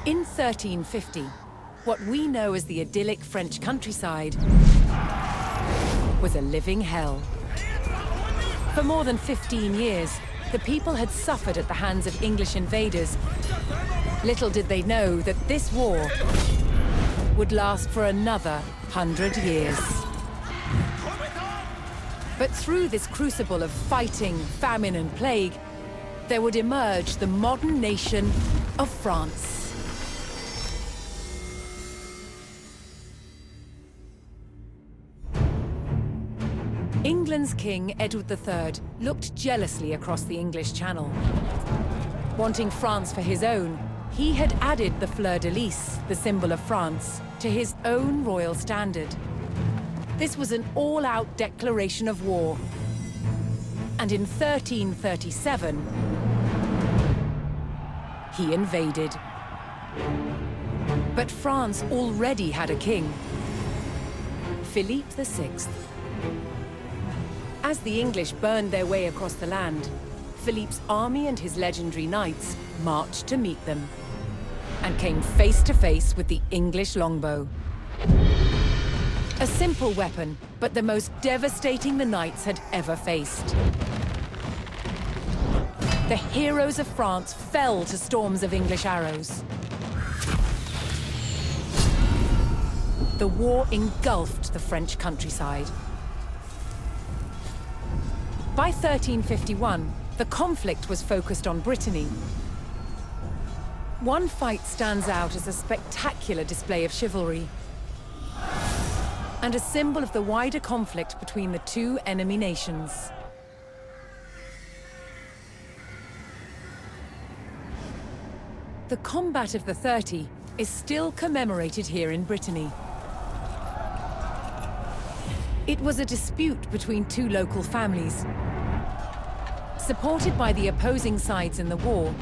In 1350, what we know as the idyllic French countryside was a living hell. For more than 15 years, the people had suffered at the hands of English invaders. Little did they know that this war would last for another 100 years. But through this crucible of fighting, famine, and plague, there would emerge the modern nation of France. England's King Edward III looked jealously across the English Channel. Wanting France for his own, he had added the fleur-de-lis, the symbol of France, to his own royal standard. This was an all-out declaration of war. And in 1337, he invaded. But France already had a king, Philippe VI. As the English burned their way across the land, Philippe's army and his legendary knights marched to meet them, and came face to face with the English longbow. A simple weapon, but the most devastating the knights had ever faced. The heroes of France fell to storms of English arrows. The war engulfed the French countryside. By 1351, the conflict was focused on Brittany. One fight stands out as a spectacular display of chivalry, and a symbol of the wider conflict between the two enemy nations. The Combat of the 30 is still commemorated here in Brittany. It was a dispute between two local families. Supported by the opposing sides in the war,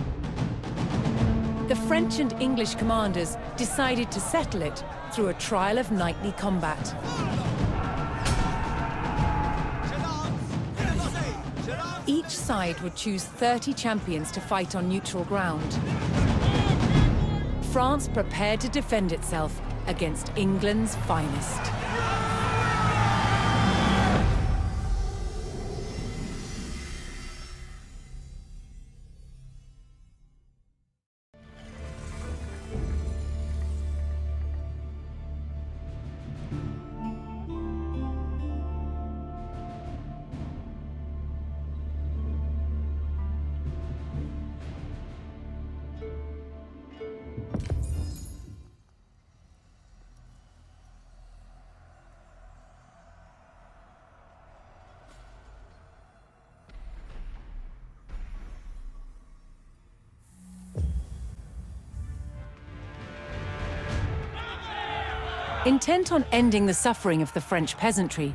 the French and English commanders decided to settle it through a trial of knightly combat. Each side would choose 30 champions to fight on neutral ground. France prepared to defend itself against England's finest. Intent on ending the suffering of the French peasantry,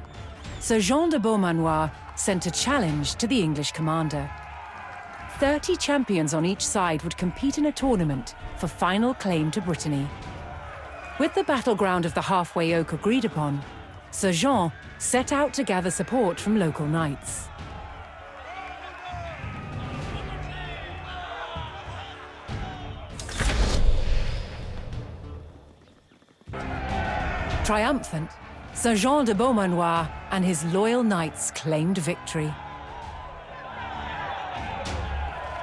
Sir Jean de Beaumanoir sent a challenge to the English commander. 30 champions on each side would compete in a tournament for final claim to Brittany. With the battleground of the halfway oak agreed upon, Sir Jean set out to gather support from local knights. Triumphant, Sir Jean de Beaumanoir and his loyal knights claimed victory.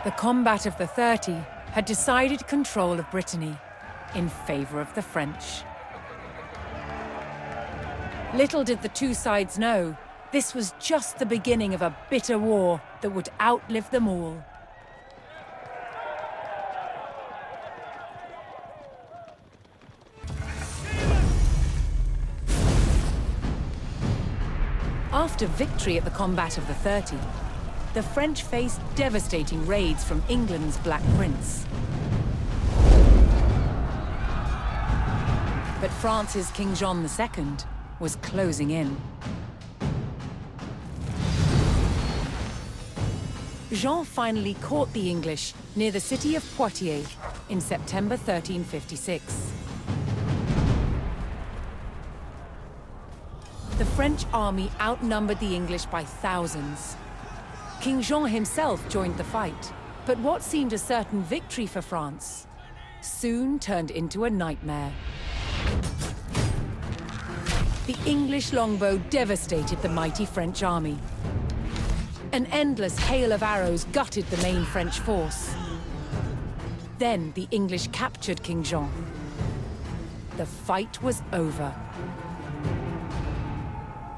The Combat of the 30 had decided control of Brittany in favor of the French. Little did the two sides know, this was just the beginning of a bitter war that would outlive them all. After victory at the Combat of the 30, the French faced devastating raids from England's Black Prince. But France's King John II was closing in. Jean finally caught the English near the city of Poitiers in September 1356. The French army outnumbered the English by thousands. King Jean himself joined the fight, but what seemed a certain victory for France soon turned into a nightmare. The English longbow devastated the mighty French army. An endless hail of arrows gutted the main French force. Then the English captured King Jean. The fight was over.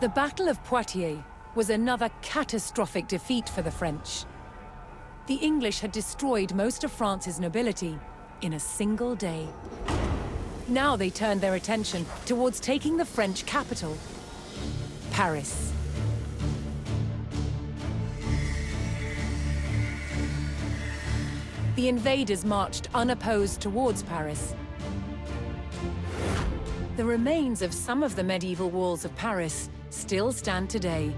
The Battle of Poitiers was another catastrophic defeat for the French. The English had destroyed most of France's nobility in a single day. Now they turned their attention towards taking the French capital, Paris. The invaders marched unopposed towards Paris. The remains of some of the medieval walls of Paris still stand today.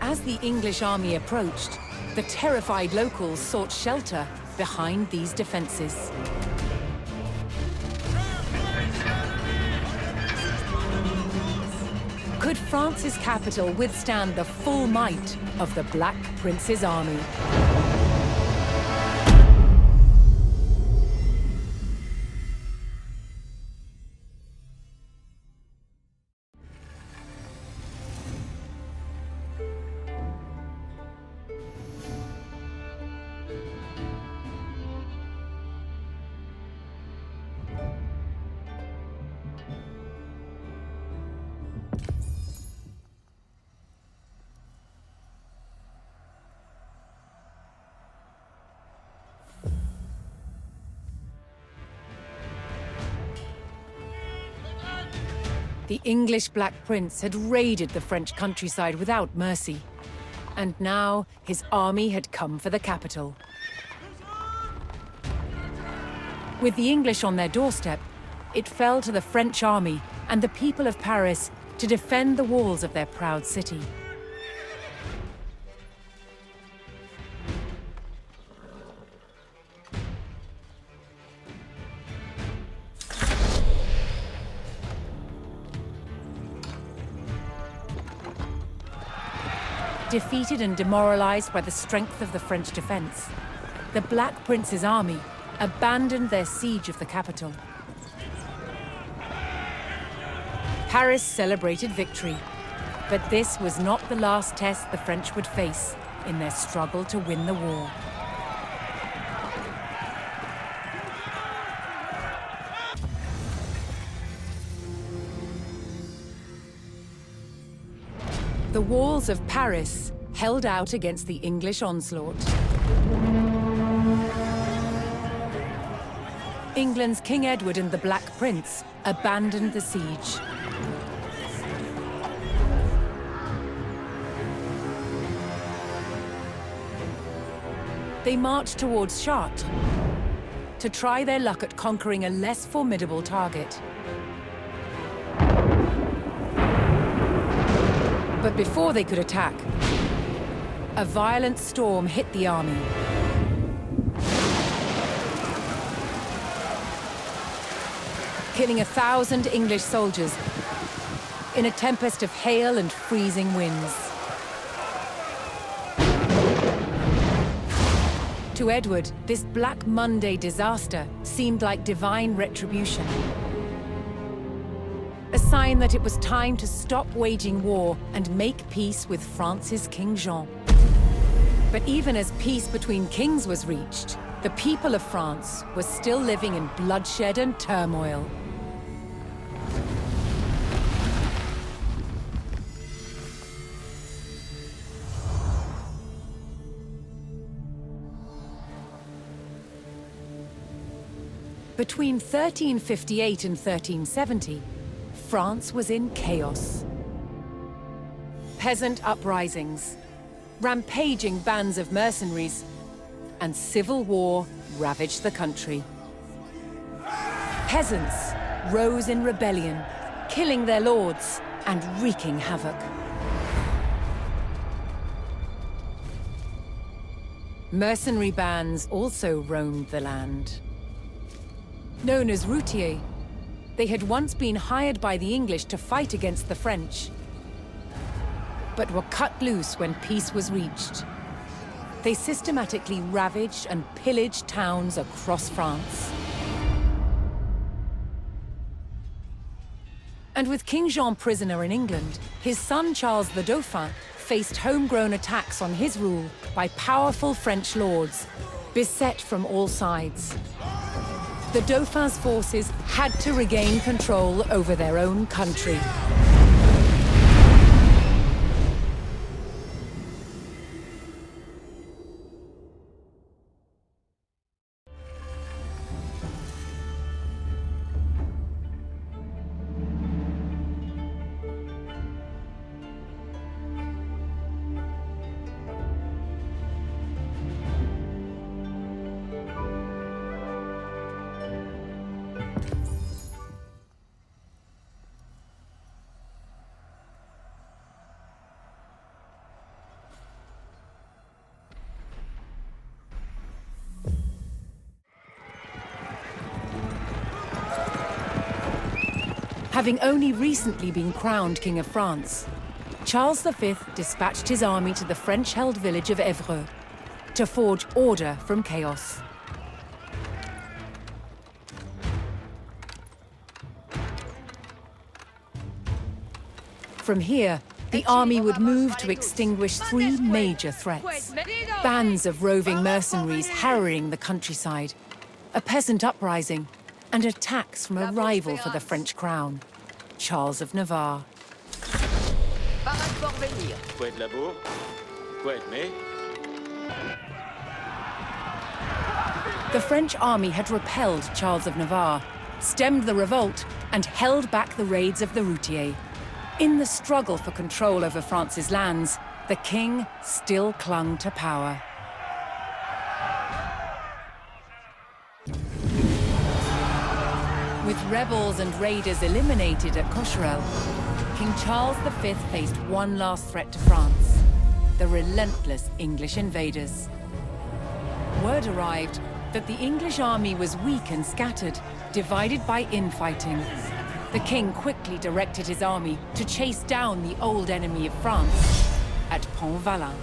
As the English army approached, the terrified locals sought shelter behind these defenses. Could France's capital withstand the full might of the Black Prince's army? The English Black Prince had raided the French countryside without mercy. And now his army had come for the capital. With the English on their doorstep, it fell to the French army and the people of Paris to defend the walls of their proud city. Defeated and demoralized by the strength of the French defense, the Black Prince's army abandoned their siege of the capital. Paris celebrated victory, but this was not the last test the French would face in their struggle to win the war. The walls of Paris held out against the English onslaught. England's King Edward and the Black Prince abandoned the siege. They marched towards Chartres to try their luck at conquering a less formidable target. But before they could attack, a violent storm hit the army. Killing 1,000 English soldiers in a tempest of hail and freezing winds. To Edward, this Black Monday disaster seemed like divine retribution. A sign that it was time to stop waging war and make peace with France's King Jean. But even as peace between kings was reached, the people of France were still living in bloodshed and turmoil. Between 1358 and 1370, France was in chaos. Peasant uprisings, rampaging bands of mercenaries, and civil war ravaged the country. Peasants rose in rebellion, killing their lords and wreaking havoc. Mercenary bands also roamed the land. Known as routiers, they had once been hired by the English to fight against the French. but were cut loose when peace was reached. They systematically ravaged and pillaged towns across France. And with King Jean prisoner in England, his son Charles the Dauphin faced homegrown attacks on his rule by powerful French lords, beset from all sides. The Dauphin's forces had to regain control over their own country. Having only recently been crowned King of France, Charles V dispatched his army to the French-held village of Évreux to forge order from chaos. From here, the army would move to extinguish three major threats. Bands of roving mercenaries harrying the countryside, a peasant uprising, and attacks from a rival for the French crown, Charles of Navarre. The French army had repelled Charles of Navarre, stemmed the revolt, and held back the raids of the routiers. In the struggle for control over France's lands, the king still clung to power. With rebels and raiders eliminated at Cocherel, King Charles V faced one last threat to France: the relentless English invaders. Word arrived that the English army was weak and scattered, divided by infighting. The king quickly directed his army to chase down the old enemy of France at Pontvallain.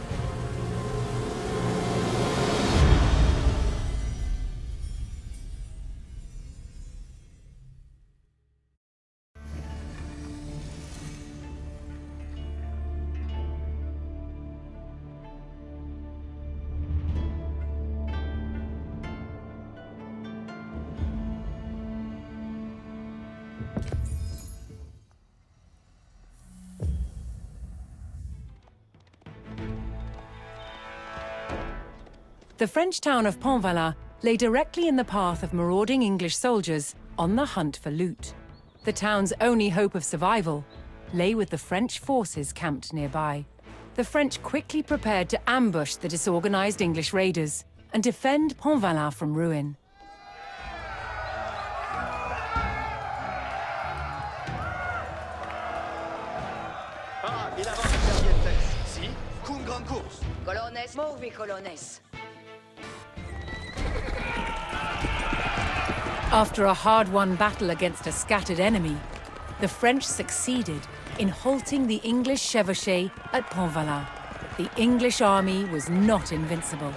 The French town of Pontvallain lay directly in the path of marauding English soldiers on the hunt for loot. The town's only hope of survival lay with the French forces camped nearby. The French quickly prepared to ambush the disorganized English raiders and defend Pontvallain from ruin. After a hard-won battle against a scattered enemy, the French succeeded in halting the English Chevauchee at Pontvallain. The English army was not invincible.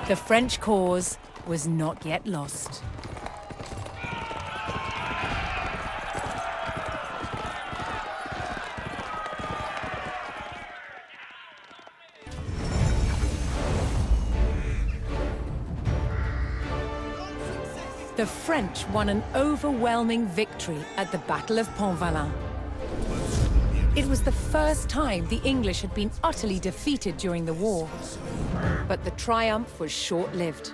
The French cause was not yet lost. The French won an overwhelming victory at the Battle of Pontvallain. It was the first time the English had been utterly defeated during the war. But the triumph was short-lived.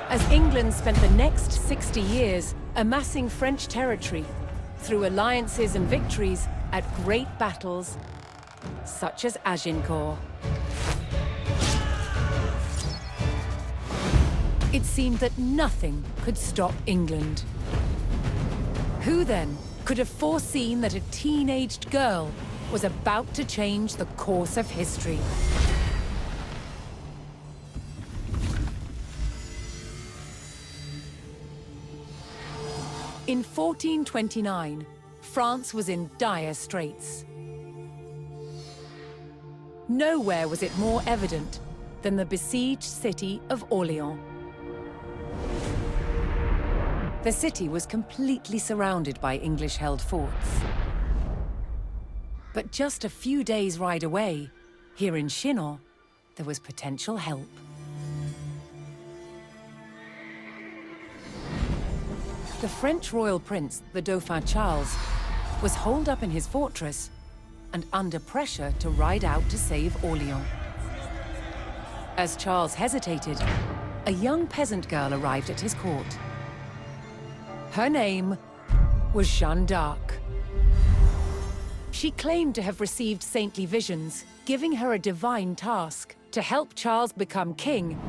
As England spent the next 60 years amassing French territory through alliances and victories at great battles such as Agincourt. It seemed that nothing could stop England. Who then could have foreseen that a teenaged girl was about to change the course of history? In 1429, France was in dire straits. Nowhere was it more evident than the besieged city of Orléans. The city was completely surrounded by English-held forts. But just a few days' ride away, here in Chinon, there was potential help. The French royal prince, the Dauphin Charles, was holed up in his fortress and under pressure to ride out to save Orléans. As Charles hesitated, a young peasant girl arrived at his court. Her name was Jeanne d'Arc. She claimed to have received saintly visions, giving her a divine task to help Charles become king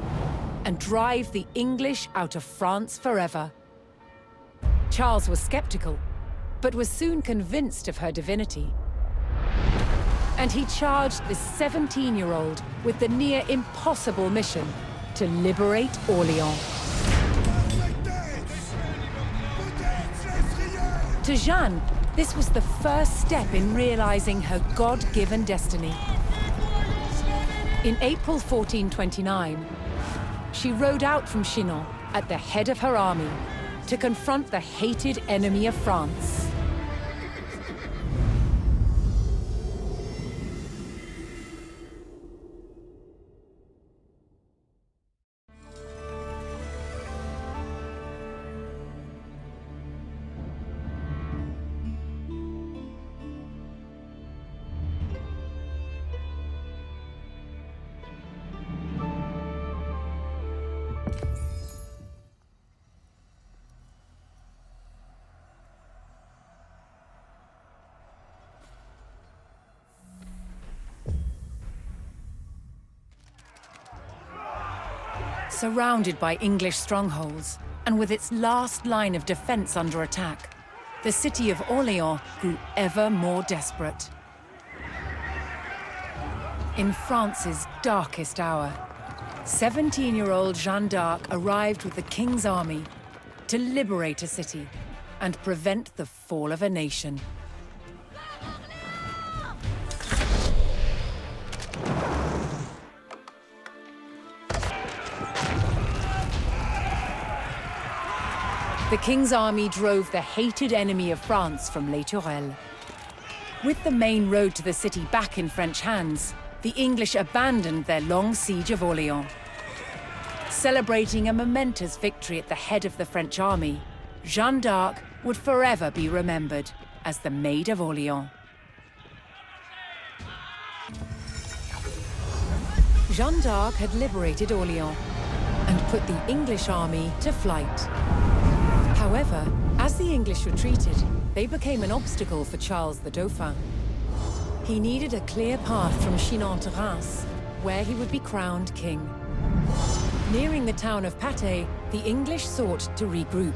and drive the English out of France forever. Charles was skeptical, but was soon convinced of her divinity. And he charged this 17-year-old with the near impossible mission to liberate Orléans. To Jeanne, this was the first step in realizing her God-given destiny. In April 1429, she rode out from Chinon at the head of her army to confront the hated enemy of France. Surrounded by English strongholds, and with its last line of defense under attack, the city of Orléans grew ever more desperate. In France's darkest hour, 17-year-old Jeanne d'Arc arrived with the king's army to liberate a city and prevent the fall of a nation. The king's army drove the hated enemy of France from Les Tourelles. With the main road to the city back in French hands, the English abandoned their long siege of Orléans. Celebrating a momentous victory at the head of the French army, Jeanne d'Arc would forever be remembered as the Maid of Orléans. Jeanne d'Arc had liberated Orléans and put the English army to flight. However, as the English retreated, they became an obstacle for Charles the Dauphin. He needed a clear path from Chinon to Reims, where he would be crowned king. Nearing the town of Patay, the English sought to regroup.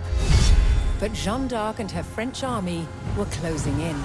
But Jeanne d'Arc and her French army were closing in.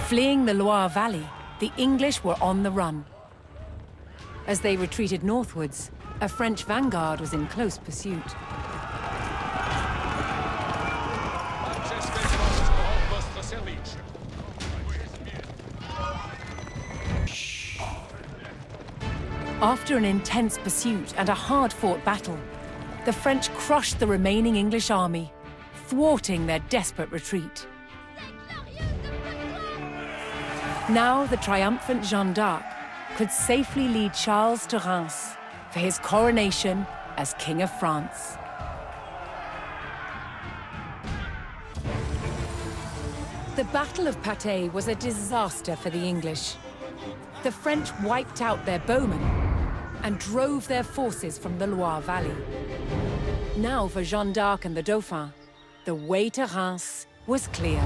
Fleeing the Loire Valley, the English were on the run. As they retreated northwards, a French vanguard was in close pursuit. After an intense pursuit and a hard-fought battle, the French crushed the remaining English army, thwarting their desperate retreat. Now the triumphant Jeanne d'Arc could safely lead Charles to Reims for his coronation as King of France. The Battle of Patay was a disaster for the English. The French wiped out their bowmen and drove their forces from the Loire Valley. Now for Jeanne d'Arc and the Dauphin, the way to Reims was clear.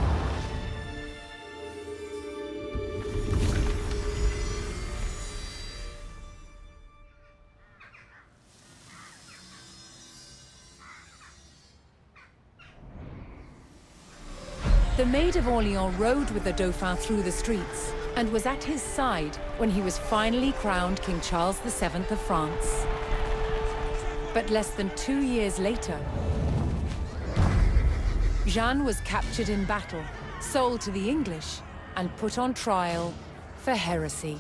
The Maid of Orléans rode with the Dauphin through the streets and was at his side when he was finally crowned King Charles VII of France. But less than 2 years later, Jeanne was captured in battle, sold to the English, and put on trial for heresy.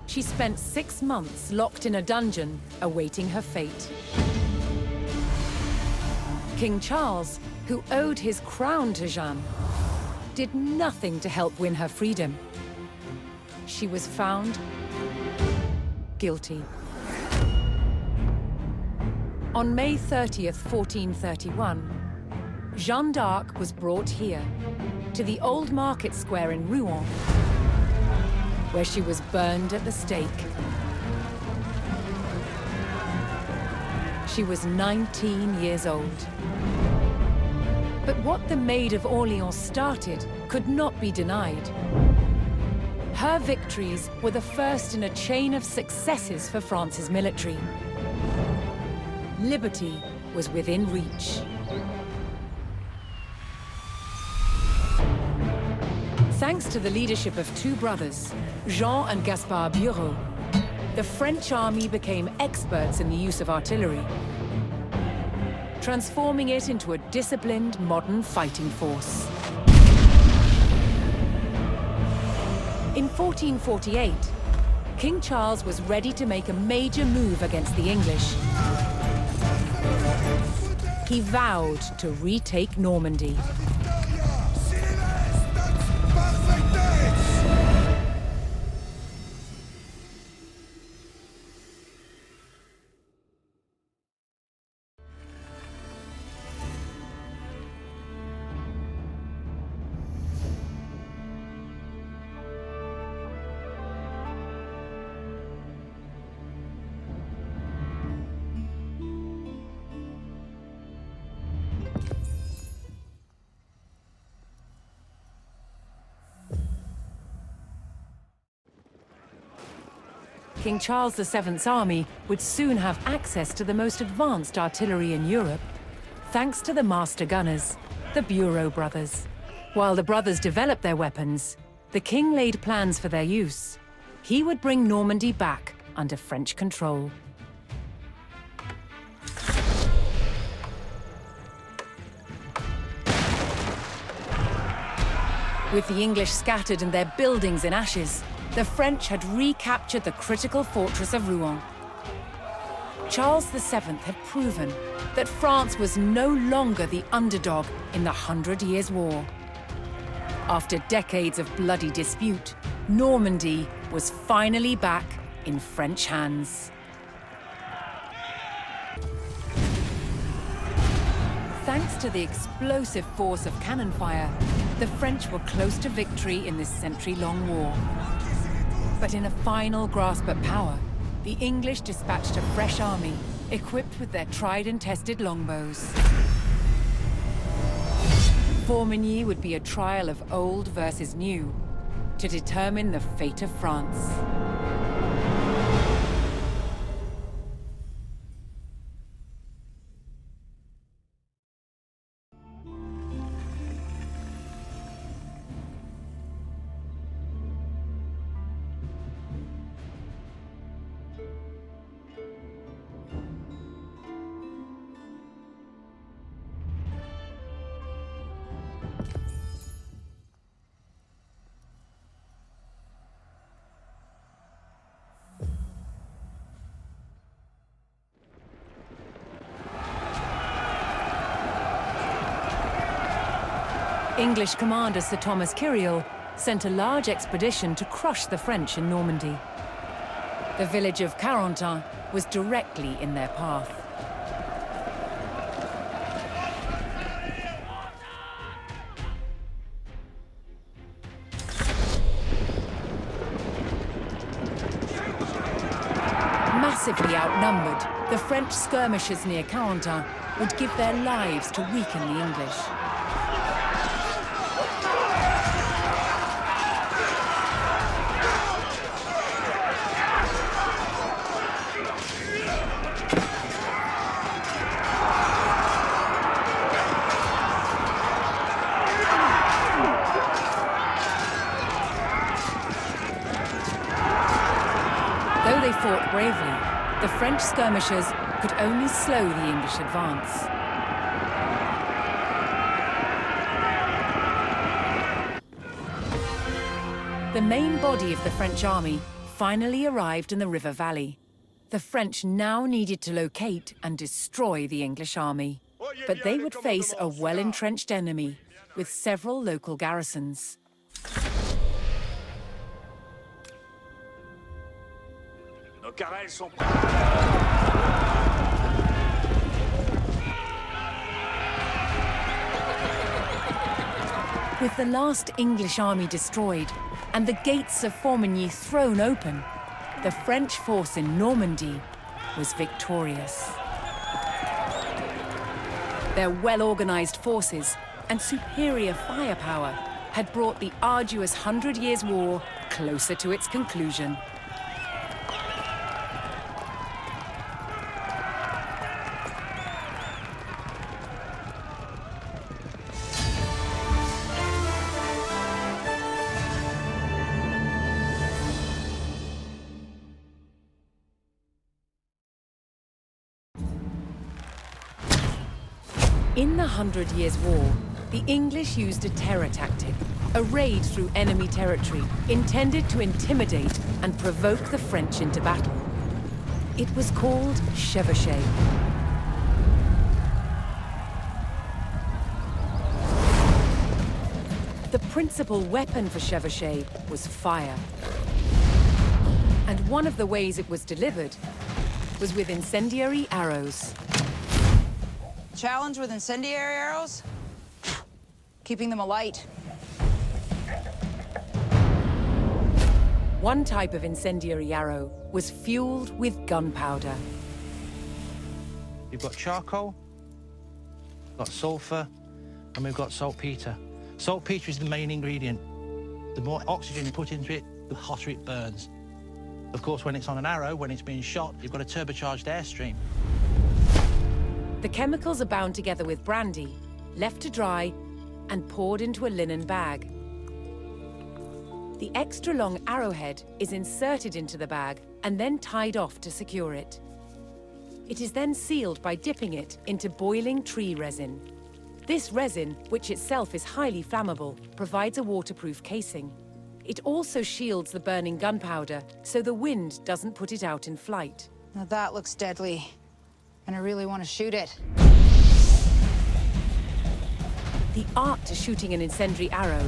She spent 6 months locked in a dungeon, awaiting her fate. King Charles, who owed his crown to Jeanne, did nothing to help win her freedom. She was found guilty. On May 30th, 1431, Jeanne d'Arc was brought here, to the old market square in Rouen, where she was burned at the stake. She was 19 years old. But what the Maid of Orléans started could not be denied. Her victories were the first in a chain of successes for France's military. Liberty was within reach. Thanks to the leadership of 2 brothers, Jean and Gaspard Bureau, the French army became experts in the use of artillery, transforming it into a disciplined, modern fighting force. In 1448, King Charles was ready to make a major move against the English. He vowed to retake Normandy. King Charles VII's army would soon have access to the most advanced artillery in Europe, thanks to the master gunners, the Bureau brothers. While the brothers developed their weapons, the king laid plans for their use. He would bring Normandy back under French control. With the English scattered and their buildings in ashes, the French had recaptured the critical fortress of Rouen. Charles VII had proven that France was no longer the underdog in the 100 Years' War. After decades of bloody dispute, Normandy was finally back in French hands. Thanks to the explosive force of cannon fire, the French were close to victory in this century-long war. But in a final grasp at power, the English dispatched a fresh army, equipped with their tried and tested longbows. Formigny would be a trial of old versus new, to determine the fate of France. English commander Sir Thomas Kyriel sent a large expedition to crush the French in Normandy. The village of Carentan was directly in their path. massively outnumbered, the French skirmishers near Carentan would give their lives to weaken the English. Though they fought bravely, the French skirmishers could only slow the English advance. The main body of the French army finally arrived in the river valley. The French now needed to locate and destroy the English army. But they would face a well-entrenched enemy with several local garrisons. With the last English army destroyed and the gates of Formigny thrown open, the French force in Normandy was victorious. Their well-organized forces and superior firepower had brought the arduous 100 Years' War closer to its conclusion. In the 100 Years' War, the English used a terror tactic, a raid through enemy territory, intended to intimidate and provoke the French into battle. It was called Chevauchee. The principal weapon for Chevauchee was fire. And one of the ways it was delivered was with incendiary arrows. Challenge with incendiary arrows? Keeping them alight. One type of incendiary arrow was fueled with gunpowder. We've got charcoal, got sulfur, and we've got saltpeter. Saltpeter is the main ingredient. The more oxygen you put into it, the hotter it burns. Of course, when it's on an arrow, when it's being shot, you've got a turbocharged airstream. The chemicals are bound together with brandy, left to dry, and poured into a linen bag. The extra long arrowhead is inserted into the bag and then tied off to secure it. It is then sealed by dipping it into boiling tree resin. This resin, which itself is highly flammable, provides a waterproof casing. It also shields the burning gunpowder, so the wind doesn't put it out in flight. Now that looks deadly, and I really want to shoot it. The art to shooting an incendiary arrow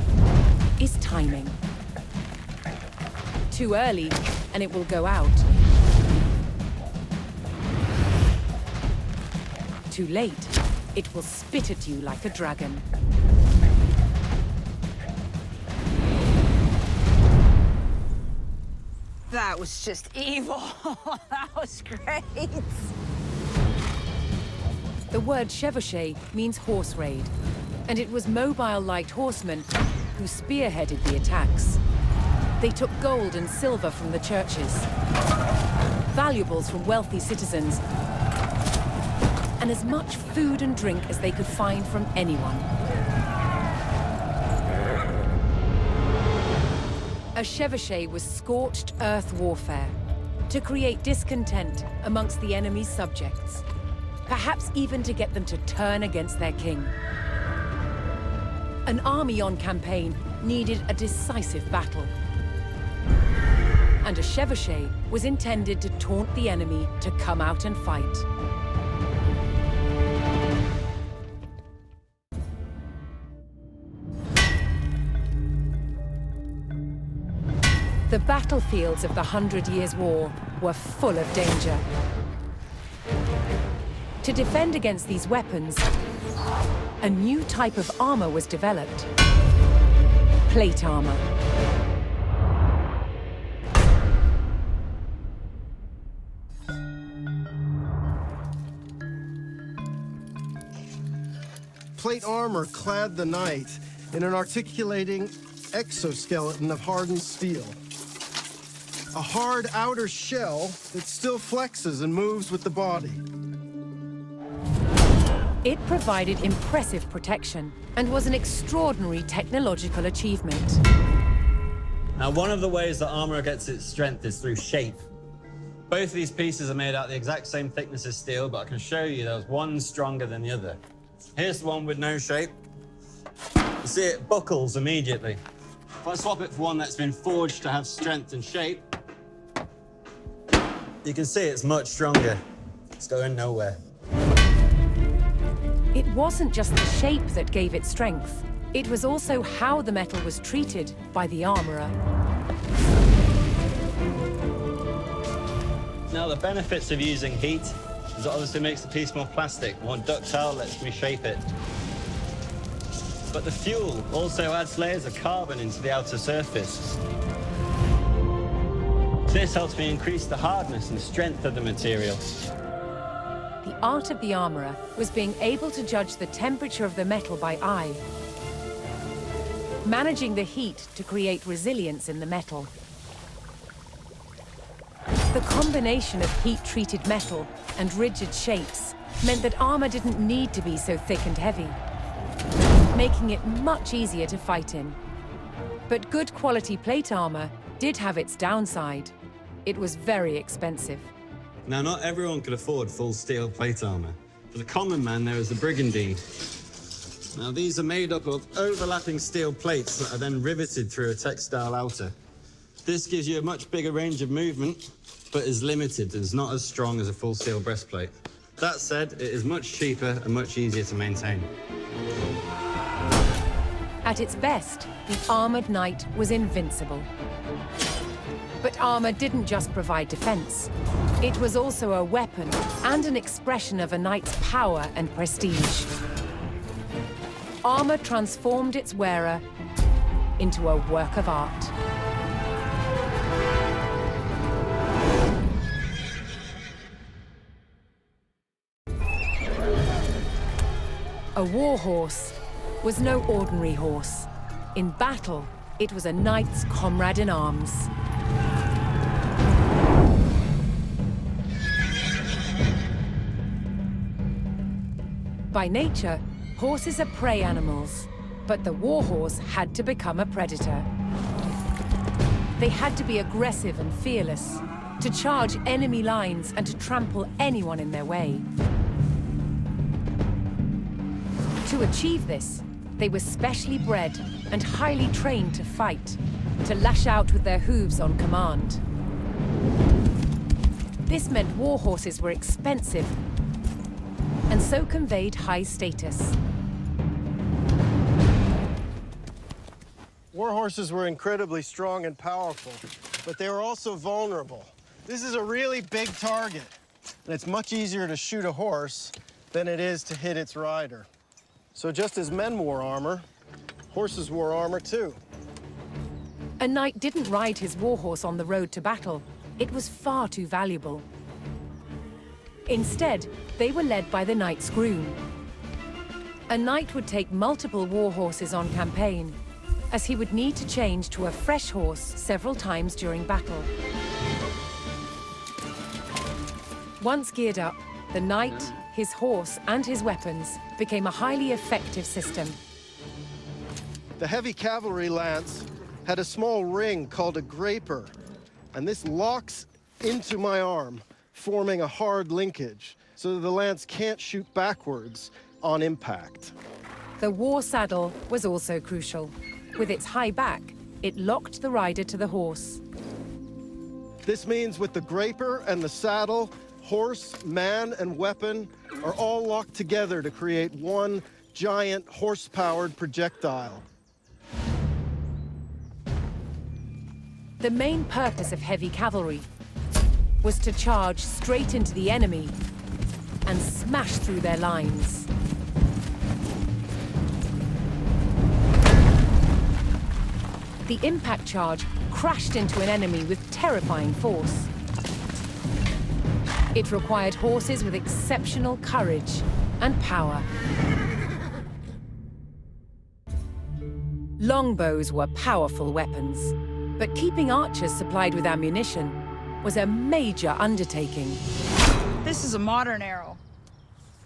is timing. Too early, and it will go out. Too late, it will spit at you like a dragon. That was just evil. That was great. The word chevauchee means horse raid, and it was mobile light horsemen who spearheaded the attacks. They took gold and silver from the churches, valuables from wealthy citizens, and as much food and drink as they could find from anyone. A chevauchee was scorched earth warfare to create discontent amongst the enemy's subjects, perhaps even to get them to turn against their king. An army on campaign needed a decisive battle, and a chevauchee was intended to taunt the enemy to come out and fight. The battlefields of the 100 Years' War were full of danger. To defend against these weapons, a new type of armor was developed: plate armor. plate armor clad the knight in an articulating exoskeleton of hardened steel. A hard outer shell that still flexes and moves with the body. It provided impressive protection and was an extraordinary technological achievement. Now, one of the ways that armor gets its strength is through shape. Both of these pieces are made out the exact same thickness as steel, but I can show you there's one stronger than the other. Here's the one with no shape. You see it buckles immediately. If I swap it for one that's been forged to have strength and shape, you can see it's much stronger. It's going nowhere. It wasn't just the shape that gave it strength. It was also how the metal was treated by the armorer. Now, the benefits of using heat is it obviously makes the piece more plastic, more ductile, lets me shape it. But the fuel also adds layers of carbon into the outer surface. This helps me increase the hardness and strength of the material. The art of the armorer was being able to judge the temperature of the metal by eye, managing the heat to create resilience in the metal. The combination of heat-treated metal and rigid shapes meant that armor didn't need to be so thick and heavy, making it much easier to fight in. But good quality plate armor did have its downside. It was very expensive. Now, not everyone could afford full steel plate armor. For the common man, there is the brigandine. Now, these are made up of overlapping steel plates that are then riveted through a textile outer. This gives you a much bigger range of movement, but is limited and is not as strong as a full steel breastplate. That said, it is much cheaper and much easier to maintain. At its best, the armored knight was invincible. But armor didn't just provide defense. It was also a weapon and an expression of a knight's power and prestige. Armor transformed its wearer into a work of art. A warhorse was no ordinary horse. In battle, it was a knight's comrade in arms. By nature, horses are prey animals, but the warhorse had to become a predator. They had to be aggressive and fearless, to charge enemy lines and to trample anyone in their way. To achieve this, they were specially bred and highly trained to fight, to lash out with their hooves on command. This meant warhorses were expensive and so conveyed high status. Warhorses were incredibly strong and powerful, but they were also vulnerable. This is a really big target, and it's much easier to shoot a horse than it is to hit its rider. So just as men wore armor, horses wore armor too. A knight didn't ride his warhorse on the road to battle. It was far too valuable. Instead, they were led by the knight's groom. A knight would take multiple warhorses on campaign, as he would need to change to a fresh horse several times during battle. Once geared up, the knight, his horse, and his weapons became a highly effective system. The heavy cavalry lance had a small ring called a graper, and this locks into my arm, forming a hard linkage, so that the lance can't shoot backwards on impact. The war saddle was also crucial. With its high back, it locked the rider to the horse. This means with the graper and the saddle, horse, man, and weapon are all locked together to create one giant horse-powered projectile. The main purpose of heavy cavalry was to charge straight into the enemy and smash through their lines. The impact charge crashed into an enemy with terrifying force. It required horses with exceptional courage and power. Longbows were powerful weapons, but keeping archers supplied with ammunition was a major undertaking. This is a modern arrow.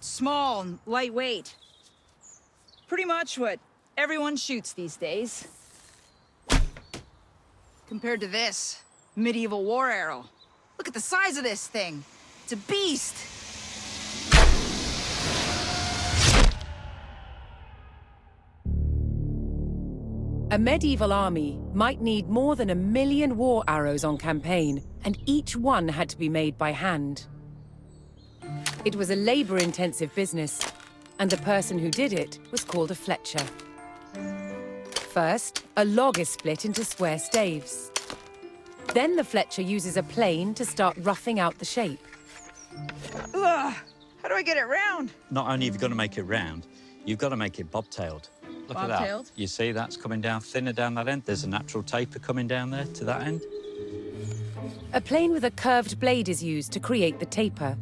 Small and lightweight. Pretty much what everyone shoots these days. Compared to this medieval war arrow. Look at the size of this thing. It's a beast. A medieval army might need more than 1 million war arrows on campaign, and each one had to be made by hand. It was a labor-intensive business, and the person who did it was called a fletcher. First, a log is split into square staves. Then the fletcher uses a plane to start roughing out the shape. Ugh, how do I get it round? Not only have you got to make it round, you've got to make it bobtailed. Look at that. Bobtailed? You see that's coming down thinner down that end? There's a natural taper coming down there to that end. A plane with a curved blade is used to create the taper.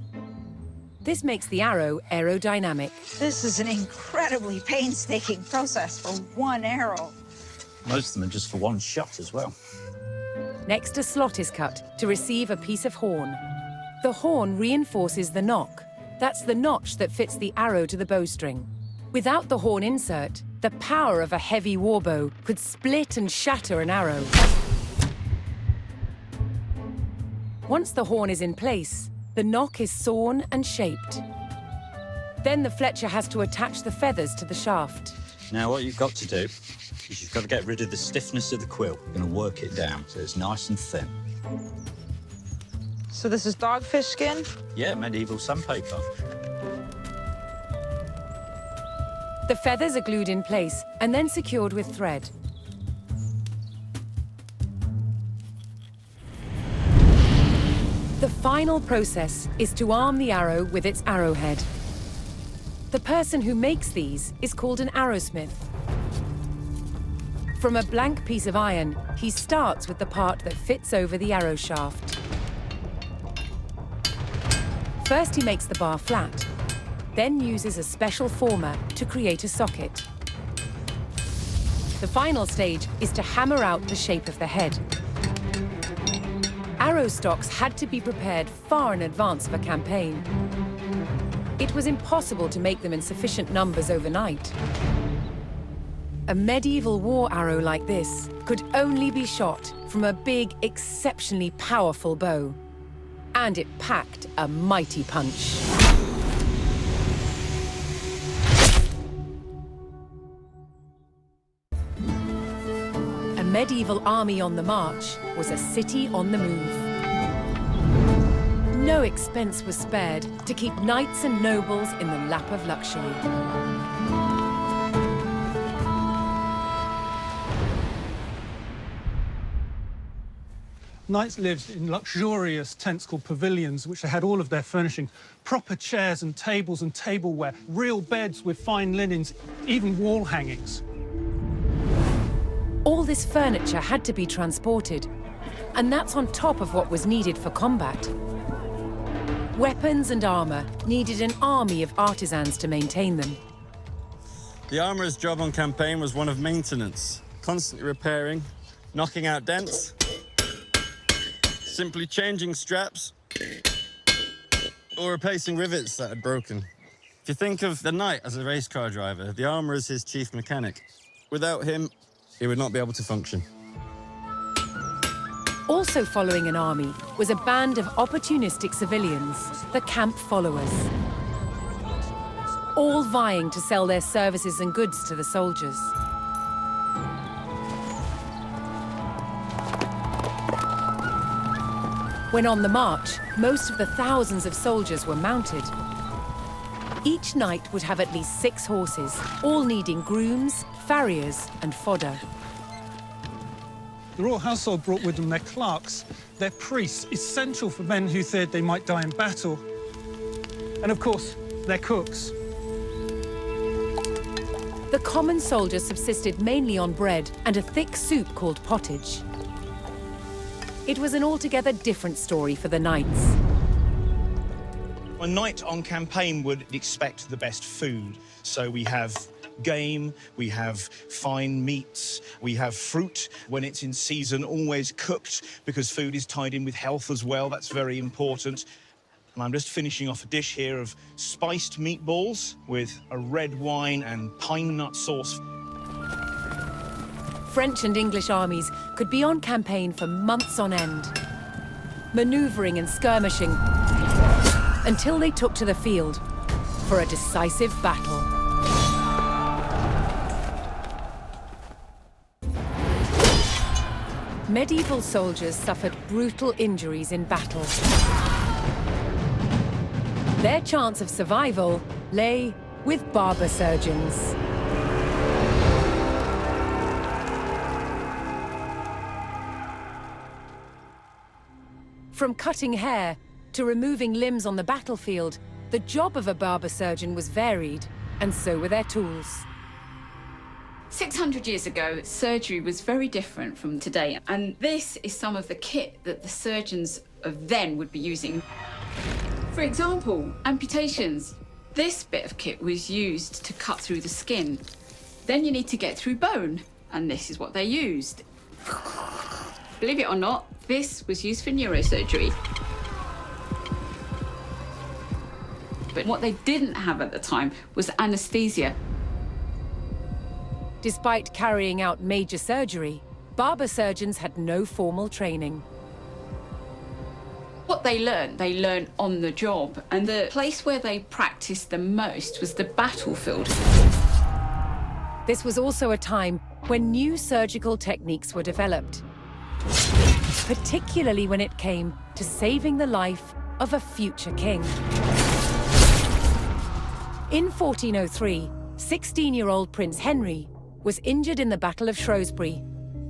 This makes the arrow aerodynamic. This is an incredibly painstaking process for one arrow. Most of them are just for one shot as well. Next, a slot is cut to receive a piece of horn. The horn reinforces the nock. That's the notch that fits the arrow to the bowstring. Without the horn insert, the power of a heavy warbow could split and shatter an arrow. Once the horn is in place, the nock is sawn and shaped. Then the fletcher has to attach the feathers to the shaft. Now what you've got to do is you've got to get rid of the stiffness of the quill. You're going to work it down so it's nice and thin. So this is dogfish skin? Yeah, medieval sandpaper. The feathers are glued in place and then secured with thread. The final process is to arm the arrow with its arrowhead. The person who makes these is called an arrowsmith. From a blank piece of iron, he starts with the part that fits over the arrow shaft. First, he makes the bar flat, then uses a special former to create a socket. The final stage is to hammer out the shape of the head. Arrow stocks had to be prepared far in advance of a campaign. It was impossible to make them in sufficient numbers overnight. A medieval war arrow like this could only be shot from a big, exceptionally powerful bow. And it packed a mighty punch. A medieval army on the march was a city on the move. No expense was spared to keep knights and nobles in the lap of luxury. Knights lived in luxurious tents called pavilions, which they had all of their furnishing, proper chairs and tableware, real beds with fine linens, even wall hangings. All this furniture had to be transported, and that's on top of what was needed for combat. Weapons and armor needed an army of artisans to maintain them. The armourer's job on campaign was one of maintenance, constantly repairing, knocking out dents, simply changing straps, or replacing rivets that had broken. If you think of the knight as a race car driver, the armourer is his chief mechanic. Without him, he would not be able to function. Also following an army was a band of opportunistic civilians, the camp followers. All vying to sell their services and goods to the soldiers. When on the march, most of the thousands of soldiers were mounted. Each knight would have at least 6 horses, all needing grooms, farriers, and fodder. The royal household brought with them their clerks, their priests, essential for men who feared they might die in battle. And of course, their cooks. The common soldier subsisted mainly on bread and a thick soup called pottage. It was an altogether different story for the knights. A knight on campaign would expect the best food. So we have game, we have fine meats, we have fruit when it's in season, always cooked, because food is tied in with health as well. That's very important. And I'm just finishing off a dish here of spiced meatballs with a red wine and pine nut sauce. French and English armies could be on campaign for months on end, manoeuvring and skirmishing until they took to the field for a decisive battle. Medieval soldiers suffered brutal injuries in battle. Their chance of survival lay with barber surgeons. From cutting hair to removing limbs on the battlefield, the job of a barber surgeon was varied, and so were their tools. 600 years ago, surgery was very different from today, and this is some of the kit that the surgeons of then would be using. For example, amputations. This bit of kit was used to cut through the skin. Then you need to get through bone, and this is what they used. Believe it or not, this was used for neurosurgery. But what they didn't have at the time was anesthesia. Despite carrying out major surgery, barber surgeons had no formal training. What they learned on the job, and the place where they practiced the most was the battlefield. This was also a time when new surgical techniques were developed, particularly when it came to saving the life of a future king. In 1403, 16-year-old Prince Henry was injured in the Battle of Shrewsbury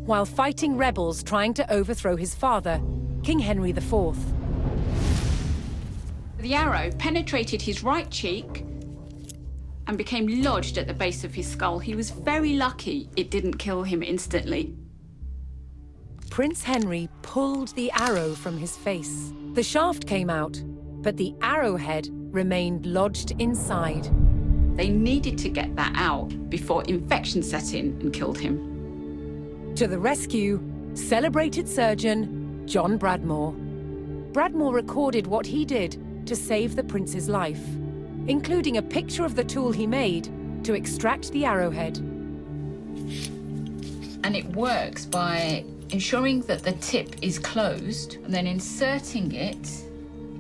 while fighting rebels trying to overthrow his father, King Henry IV. The arrow penetrated his right cheek and became lodged at the base of his skull. He was very lucky it didn't kill him instantly. Prince Henry pulled the arrow from his face. The shaft came out, but the arrowhead remained lodged inside. They needed to get that out before infection set in and killed him. To the rescue, celebrated surgeon John Bradmore. Bradmore recorded what he did to save the prince's life, including a picture of the tool he made to extract the arrowhead. And it works by ensuring that the tip is closed and then inserting it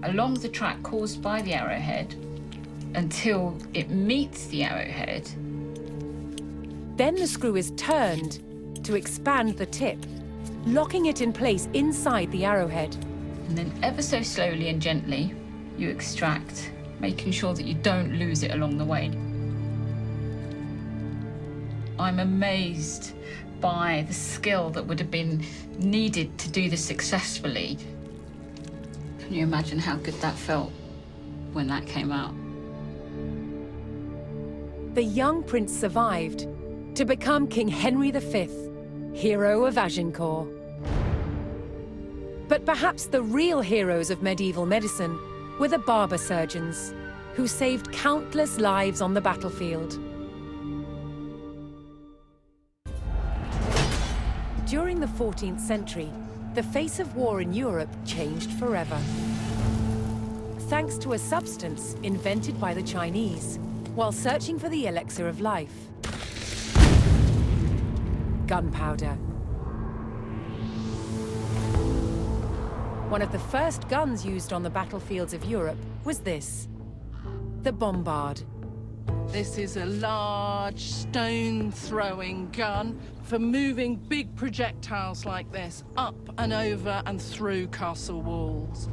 along the track caused by the arrowhead until it meets the arrowhead. Then the screw is turned to expand the tip, locking it in place inside the arrowhead. And then ever so slowly and gently, you extract, making sure that you don't lose it along the way. I'm amazed by the skill that would have been needed to do this successfully. Can you imagine how good that felt when that came out? The young prince survived to become King Henry V, hero of Agincourt. But perhaps the real heroes of medieval medicine were the barber surgeons, who saved countless lives on the battlefield. During the 14th century, the face of war in Europe changed forever. Thanks to a substance invented by the Chinese while searching for the elixir of life: gunpowder. One of the first guns used on the battlefields of Europe was this, the bombard. This is a large stone-throwing gun for moving big projectiles like this up and over and through castle walls.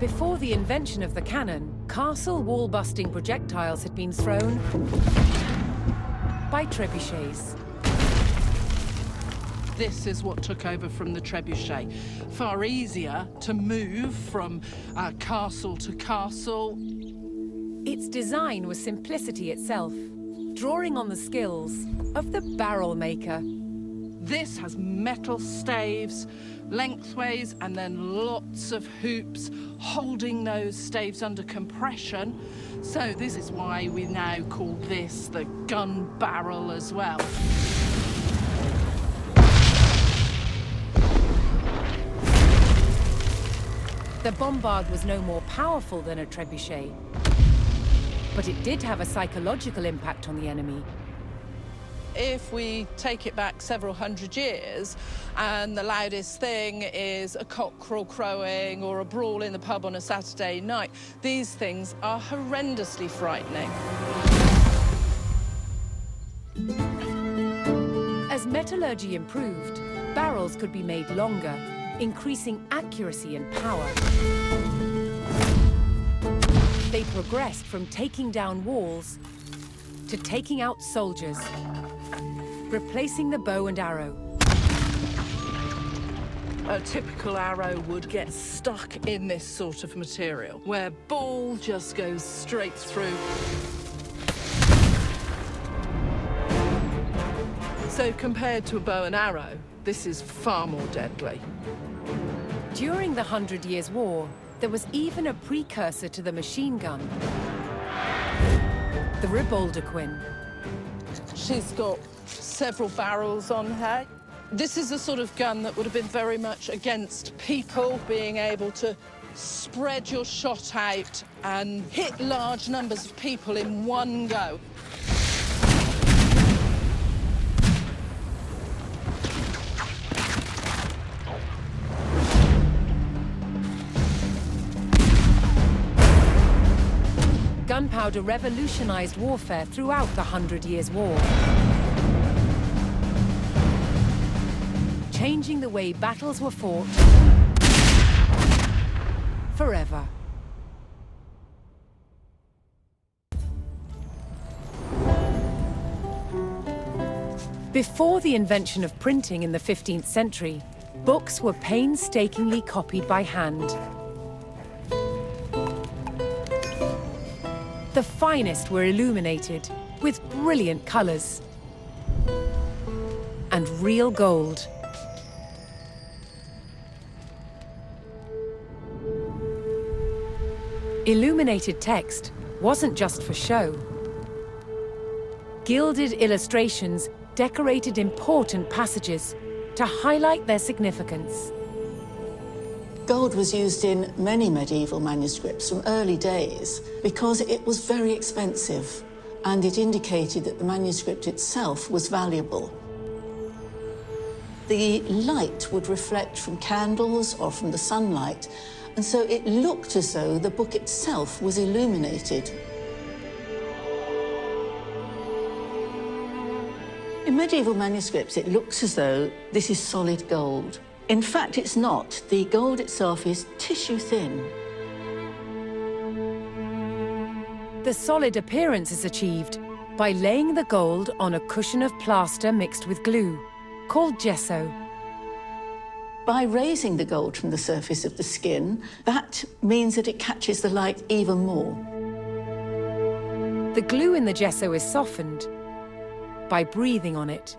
Before the invention of the cannon, castle wall-busting projectiles had been thrown by trebuchets. This is what took over from the trebuchet. Far easier to move from castle to castle. Its design was simplicity itself, drawing on the skills of the barrel maker. This has metal staves lengthways and then lots of hoops holding those staves under compression. So this is why we now call this the gun barrel as well. The bombard was no more powerful than a trebuchet, but it did have a psychological impact on the enemy. If we take it back several hundred years and the loudest thing is a cockerel crowing or a brawl in the pub on a Saturday night, these things are horrendously frightening. As metallurgy improved, barrels could be made longer, increasing accuracy and power. They progressed from taking down walls to taking out soldiers, replacing the bow and arrow. A typical arrow would get stuck in this sort of material, where ball just goes straight through. So compared to a bow and arrow, this is far more deadly. During the 100 Years' War, there was even a precursor to the machine gun, the Riboldequin. She's got several barrels on her. This is the sort of gun that would have been very much against people, being able to spread your shot out and hit large numbers of people in one go. Gunpowder revolutionized warfare throughout the 100 Years' War, changing the way battles were fought forever. Before the invention of printing in the 15th century, books were painstakingly copied by hand. The finest were illuminated with brilliant colors and real gold. Illuminated text wasn't just for show. Gilded illustrations decorated important passages to highlight their significance. Gold was used in many medieval manuscripts from early days because it was very expensive and it indicated that the manuscript itself was valuable. The light would reflect from candles or from the sunlight, and so it looked as though the book itself was illuminated. In medieval manuscripts, it looks as though this is solid gold. In fact, it's not. The gold itself is tissue thin. The solid appearance is achieved by laying the gold on a cushion of plaster mixed with glue, called gesso. By raising the gold from the surface of the skin, that means that it catches the light even more. The glue in the gesso is softened by breathing on it.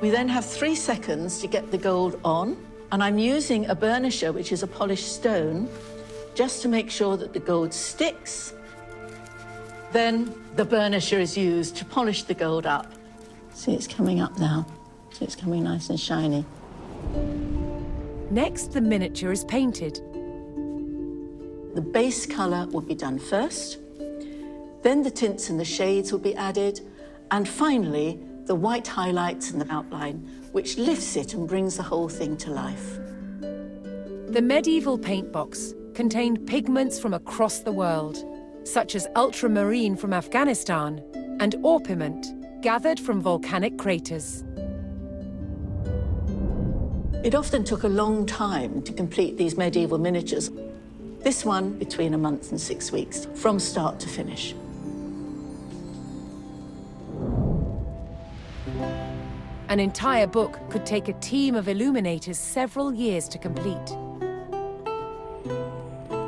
We then have 3 seconds to get the gold on, and I'm using a burnisher, which is a polished stone, just to make sure that the gold sticks. Then the burnisher is used to polish the gold up. See, it's coming up now. So it's coming nice and shiny. Next, the miniature is painted. The base colour will be done first, then the tints and the shades will be added, and finally, the white highlights and the outline, which lifts it and brings the whole thing to life. The medieval paint box contained pigments from across the world, such as ultramarine from Afghanistan and orpiment gathered from volcanic craters. It often took a long time to complete these medieval miniatures. This one between a month and 6 weeks, from start to finish. An entire book could take a team of illuminators several years to complete.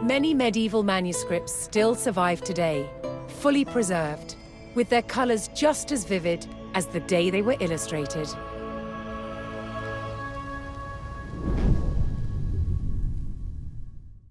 Many medieval manuscripts still survive today, fully preserved, with their colours just as vivid as the day they were illustrated.